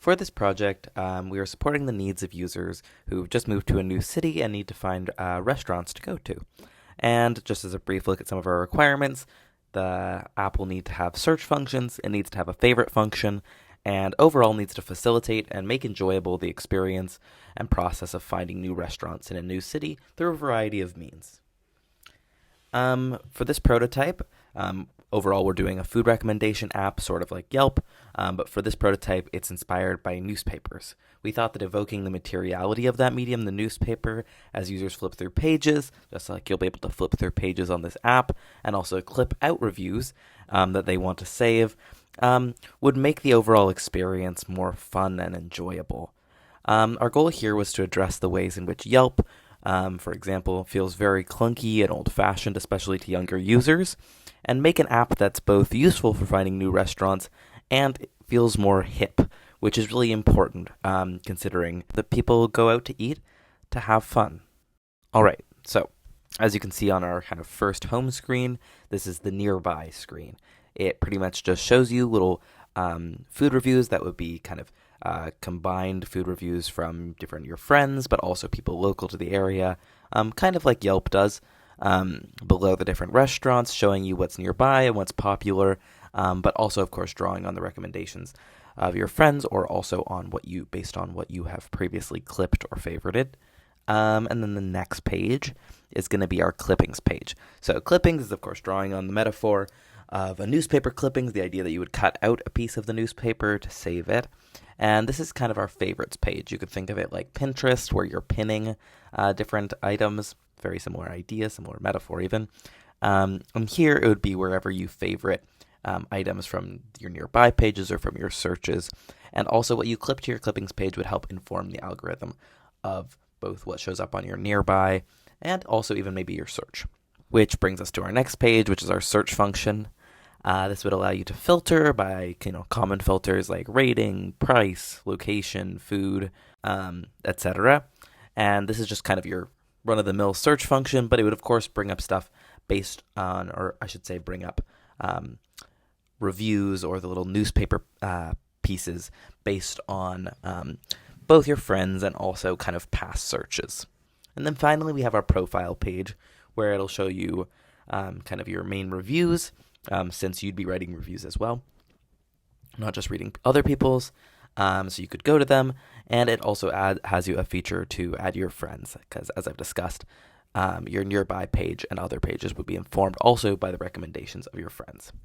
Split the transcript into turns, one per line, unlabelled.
For this project, we are supporting the needs of users who've just moved to a new city and need to find restaurants to go to. And just as a brief look at some of our requirements, the app will need to have search functions, it needs to have a favorite function, and overall needs to facilitate and make enjoyable the experience and process of finding new restaurants in a new city through a variety of means. For this prototype, overall we're doing a food recommendation app, sort of like Yelp, but for this prototype it's inspired by newspapers. We thought that evoking the materiality of that medium, the newspaper, as users flip through pages, just like you'll be able to flip through pages on this app, and also clip out reviews that they want to save, would make the overall experience more fun and enjoyable. Our goal here was to address the ways in which Yelp, for example, feels very clunky and old-fashioned, especially to younger users, and make an app that's both useful for finding new restaurants and feels more hip, which is really important considering that people go out to eat to have fun. All right, so as you can see on our kind of first home screen, this is the nearby screen. It pretty much just shows you little food reviews that would be kind of combined food reviews from different your friends, but also people local to the area, kind of like Yelp does. Below the different restaurants, showing you what's nearby and what's popular, but also, of course, drawing on the recommendations of your friends, or also on based on what you have previously clipped or favorited. And then the next page is going to be our clippings page. So clippings is, of course, drawing on the metaphor of a newspaper clippings, the idea that you would cut out a piece of the newspaper to save it. And this is kind of our favorites page. You could think of it like Pinterest, where you're pinning different items. Very similar idea, similar metaphor even. And here it would be wherever you favorite items from your nearby pages or from your searches. And also what you clip to your clippings page would help inform the algorithm of both what shows up on your nearby and also even maybe your search. Which brings us to our next page, which is our search function. This would allow you to filter by common filters like rating, price, location, food, etc. And this is just kind of your run-of-the-mill search function, but it would of course bring up stuff based on, or I should say bring up reviews or the little newspaper pieces based on both your friends and also kind of past searches. And then finally we have our profile page, where it'll show you kind of your main reviews, since you'd be writing reviews as well, not just reading other people's. So you could go to them, and it also has you a feature to add your friends, because as I've discussed, your nearby page and other pages would be informed also by the recommendations of your friends.